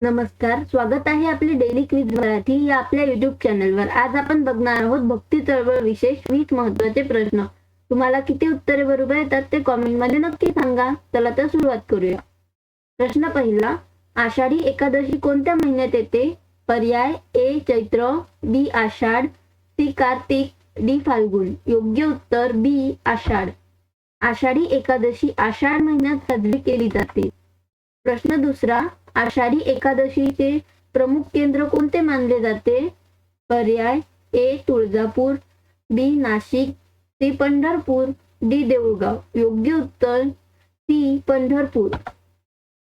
नमस्कार, स्वागत आहे आपले डेली क्विज मराठी या आपल्या युट्यूब चॅनलवर। आज आपण बघणार आहोत भक्ती चळवळ विशेष 20 महत्त्वाचे प्रश्न। तुम्हाला किती उत्तरे बरोबर येतात ते कमेंट मध्ये नक्की सांगा। चला तर सुरुवात करूया। प्रश्न पहिला, आषाढी एकादशी कोणत्या महिन्यात येते? पर्याय ए चैत्र, बी आषाढ, सी कार्तिक, डी फाल्गुन। योग्य उत्तर बी आषाढ। आषाढी एकादशी आषाढ महिन्यात साजरी केली जाते। प्रश्न दुसरा, आषाढी एकादशीचे प्रमुख केंद्र कोणते मानले जाते? पर्याय ए तुळजापूर, बी नाशिक, सी पंढरपूर, डी देऊळगाव। योग्य उत्तर सी पंढरपूर।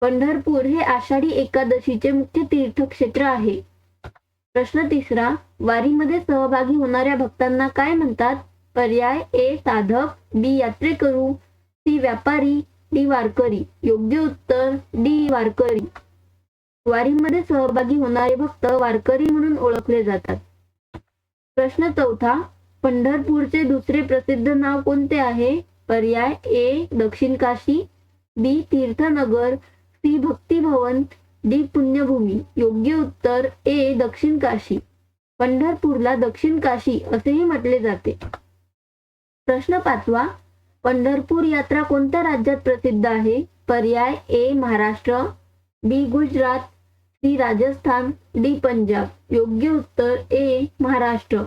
पंढरपूर हे आषाढी एकादशीचे मुख्य तीर्थक्षेत्र आहे। प्रश्न तिसरा, वारीमध्ये सहभागी होणाऱ्या भक्तांना काय म्हणतात? पर्याय ए साधक, बी यात्रेकरू, सी व्यापारी, डी वारकरी। योग्य उत्तर डी वारकरी। वारीमध्ये सहभागी होणारे भक्त वारकरी म्हणून ओळखले जातात। प्रश्न चौथा, पंढरपूरचे दुसरे प्रसिद्ध नाव कोणते आहे? पर्याय ए दक्षिण काशी, बी तीर्थनगर, सी भक्ती भवन, डी पुण्यभूमी। योग्य उत्तर ए दक्षिण काशी। पंढरपूरला दक्षिण काशी असेही म्हटले जाते। प्रश्न पाचवा, पंढरपूर यात्रा कोणत्या राज्यात प्रसिद्ध आहे? पर्याय ए महाराष्ट्र, बी गुजरात, सी राजस्थान, डी पंजाब। योग्य उत्तर ए महाराष्ट्र।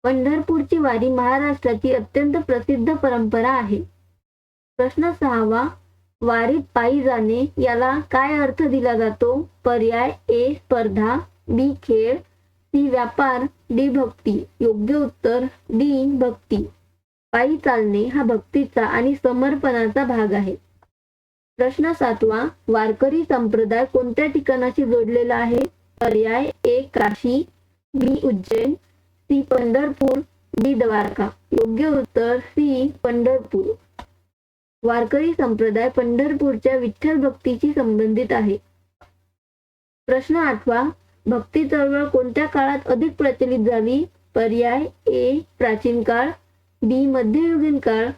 पंढरपूरची वारी महाराष्ट्राची अत्यंत प्रसिद्ध परंपरा आहे। प्रश्न सहावा, वारीत पायी जाणे याला काय अर्थ दिला जातो? पर्याय ए स्पर्धा, बी खेळ, सी व्यापार, डी भक्ती। योग्य उत्तर डी भक्ती। पायी चालणे हा भक्तीचा आणि समर्पणाचा भाग आहे। प्रश्न सातवा, वारकरी संप्रदाय कोणत्या ठिकाणाशी जोडलेला आहे? पर्याय ए काशी, बी उज्जैन, सी पंढरपूर, डी द्वारका। योग्य उत्तर सी पंढरपूर। वारकरी संप्रदाय पंढरपूरच्या विठ्ठल भक्तीशी संबंधित आहे। प्रश्न आठवा, भक्ती चळवळ कोणत्या काळात अधिक प्रचलित झाली? पर्याय ए प्राचीन काळ, बी मध्ययुगीन काळ,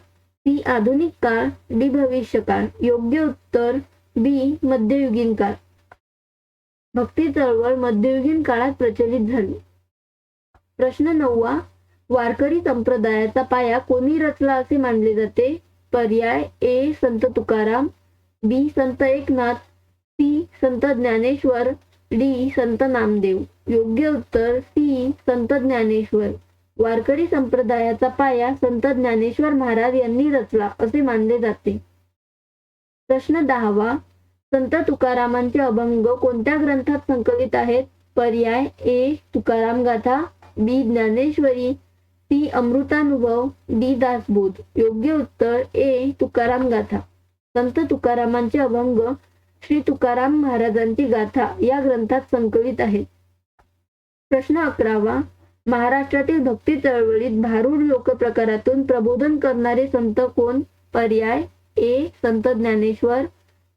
सी आधुनिक काळ, डी भविष्य काळ। योग्य उत्तर बी मध्ययुगीन काळ। भक्ती चळवळ मध्ययुगीन काळात प्रचलित झाली। प्रश्न नववा, वारकरी संप्रदायाचा पाया कोणी रचला असे मानले जाते? पर्याय ए संत तुकाराम, बी संत एकनाथ, सी संत ज्ञानेश्वर, डी संत नामदेव। योग्य उत्तर सी संत ज्ञानेश्वर। वारकरी संप्रदायाचा पाया संत ज्ञानेश्वर महाराज यांनी रचला असे मानले जाते। प्रश्न दहावा, संत तुकारामांचे अभंग कोणत्या ग्रंथात संकलित आहेत? पर्याय ए तुकाराम गाथा, बी ज्ञानेश्वरी, सी अमृतानुभव, डी दासबोध। योग्य उत्तर ए तुकाराम गाथा। संत तुकारामांचे अभंग श्री तुकाराम महाराजांची गाथा या ग्रंथात संकलित आहेत। प्रश्न अकरावा, महाराष्ट्रातील भक्ती चळवळीत भारूड लोकप्रकारातून प्रबोधन करणारे संत कोण? पर्याय ए संत ज्ञानेश्वर,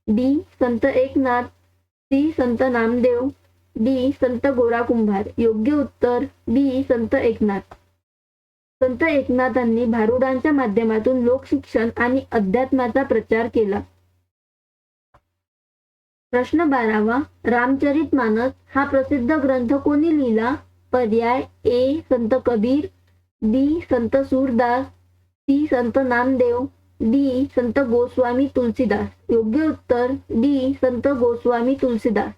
डी संत एकनाथ, सी संत नामदेव, डी संत गोरा कुंभार। योग्य उत्तर बी संत एकनाथ। संत एकनाथांनी भारुडांच्या माध्यमातून लोकशिक्षण आणि अध्यात्माचा प्रचार केला। प्रश्न बारावा, रामचरितमानस हा प्रसिद्ध ग्रंथ कोणी लिहिला? पर्याय ए संत कबीर, बी संत सूरदास, सी संत नामदेव, डी संत गोस्वामी तुलसीदास। योग्य उत्तर डी संत गोस्वामी तुलसीदास।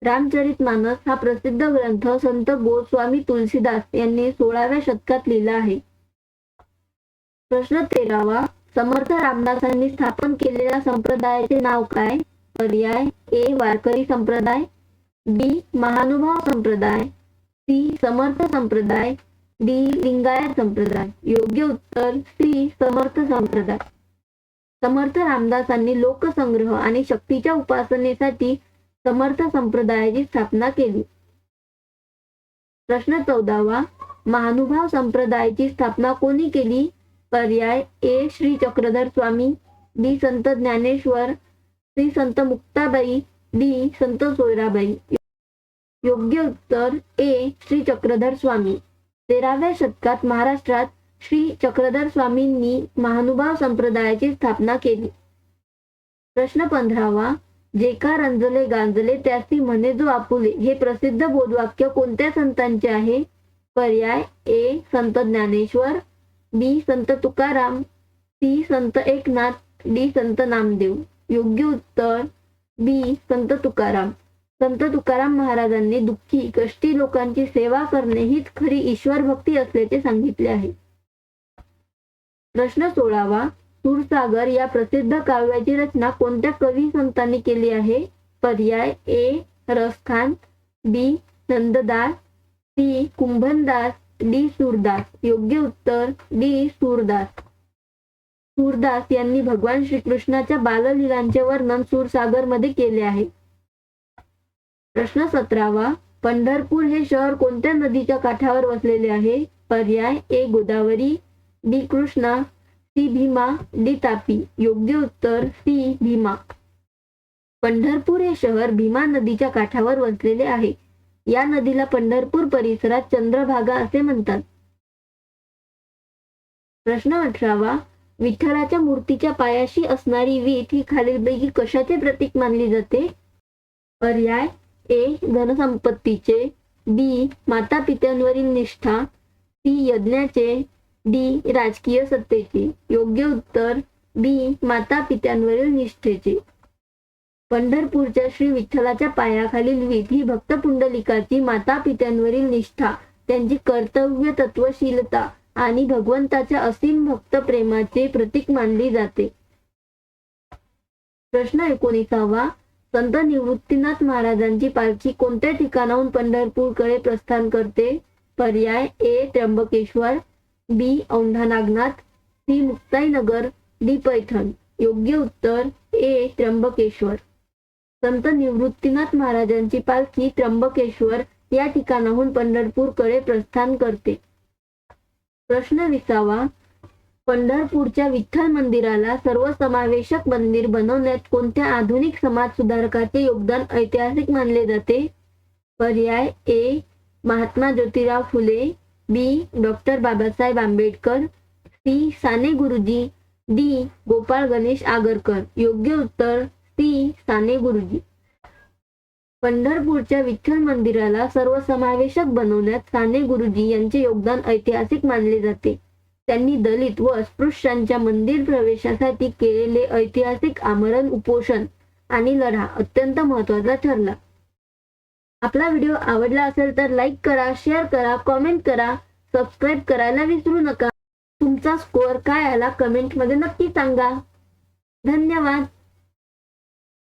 रामचरितमानस हा प्रसिद्ध ग्रंथ संत गोस्वामी तुलसीदास यांनी 16व्या शतकात लिहिला आहे। प्रश्न तेरावा, समर्थ रामदासांनी स्थापन केलेल्या संप्रदायाचे नाव काय? पर्याय ए वारकरी संप्रदाय, बी महानुभाव संप्रदाय, सी समर्थ संप्रदाय, डी लिंगायत संप्रदाय। योग्य उत्तर सी समर्थ संप्रदाय। समर्थ रामदासांनी लोकसंग्रह आणि शक्तीच्या उपासनेसाठी समर्थ संप्रदायाची स्थापना केली। प्रश्न 14वा, महानुभाव संप्रदायाची स्थापना कोणी केली? पर्याय ए श्री चक्रधर स्वामी, बी संत ज्ञानेश्वर, सी संत मुक्ताबाई, डी संत सोयराबाई। योग्य उत्तर ए श्री चक्रधर स्वामी। 13व्या शतकात महाराष्ट्रात श्री चक्रधर स्वामींनी महानुभाव संप्रदायाची स्थापना केली। प्रश्न 15वा, जे का रंजले गांजले त्यासी म्हणे जो आपुले हे प्रसिद्ध बोधवाक्य कोणत्या संतांचे आहे? पर्याय ए संत ज्ञानेश्वर, बी संत तुकाराम, सी संत एकनाथ, डी संत नामदेव. योग्य उत्तर बी संत तुकाराम. संत तुकाराम महाराजांनी दुःखी कष्टी लोकांची सेवा करणे हीच खरी ईश्वर भक्ती असल्याचे सांगितले आहे. प्रश्न 16वा. सूरसागर या प्रसिद्ध काव्याची रचना कोणत्या कवी संतांनी केली आहे? पर्याय ए रसखान, बी नंददास, सी कुंभनदास, डी सूरदास. योग्य उत्तर डी सूरदास. सूरदास यांनी भगवान श्रीकृष्णाच्या बाललीलांचे वर्णन सूरसागर मध्ये केले आहे. प्रश्न 17वा. पंढरपूर हे शहर कोणत्या नदीच्या काठावर वसलेले आहे? पर्याय ए गोदावरी, बी कृष्णा, सी भीमा, डी तापी. योग्य उत्तर सी भीमा. पंढरपूर हे शहर भीमा नदीच्या काठावर वसलेले आहे. या नदीला पंढरपूर परिसरात चंद्रभागा असे म्हणतात. प्रश्न 18वा. विठ्ठलाच्या मूर्तीच्या पायाशी असणारी वीट ही खालीलपैकी कशाचे प्रतीक मानली जाते? पर्याय ए धनसंपत्तीचे, बी माता पित्यांवरील निष्ठा, सी यज्ञाचे, डी राजकीय सत्तेची. योग्य उत्तर बी माता पित्यांवरील निष्ठेचे. पंढरपूरच्या श्री विठ्ठलाच्या पायाखालील वीट ही भक्त पुंडलिकाची माता पित्यांवरील निष्ठा, त्यांची कर्तव्य तत्वशीलता आणि भगवंताच्या असीम भक्त प्रेमाचे प्रतीक मानली जाते. प्रश्न 19वा. संत निवृत्तीनाथ महाराजांची पालखी कोणत्या ठिकाणाहून पंढरपूरकडे प्रस्थान करते? पर्याय ए त्र्यंबकेश्वर, बी औंढा नागनाथ, सी मुक्ताईनगर, डी पैठण. योग्य उत्तर ए त्र्यंबकेश्वर. संत निवृत्तीनाथ महाराजांची पालखी त्र्यंबकेश्वर या ठिकाणाहून पंढरपूरकडे प्रस्थान करते. प्रश्न 20वा. पंढरपूरच्या विठ्ठल मंदिराला सर्वसमावेशक मंदिर बनवण्यात कोणत्या आधुनिक समाज सुधारकाचे योगदान ऐतिहासिक मानले जाते? पर्याय ए महात्मा ज्योतिराव फुले, बी doctor Babasaheb Ambedkar, C Sane Guruji, D Gopal Ganesh Agarkar. योग्य उत्तर सी साने गुरुजी. पंढरपूरच्या विठ्ठल मंदिराला सर्वसमावेशक बनवण्यात साने गुरुजी यांचे योगदान ऐतिहासिक मानले जाते. त्यांनी दलित व अस्पृश्यांच्या मंदिर प्रवेशासाठी केलेले ऐतिहासिक आमरण उपोषण आणि लढा अत्यंत महत्त्वाचा ठरला. आपला व्हिडिओ आवडला असेल तर लाईक करा, शेअर करा, कॉमेंट करा, सबस्क्राईब करायला विसरू नका. तुमचा स्कोअर काय आला कमेंटमध्ये नक्की सांगा. धन्यवाद.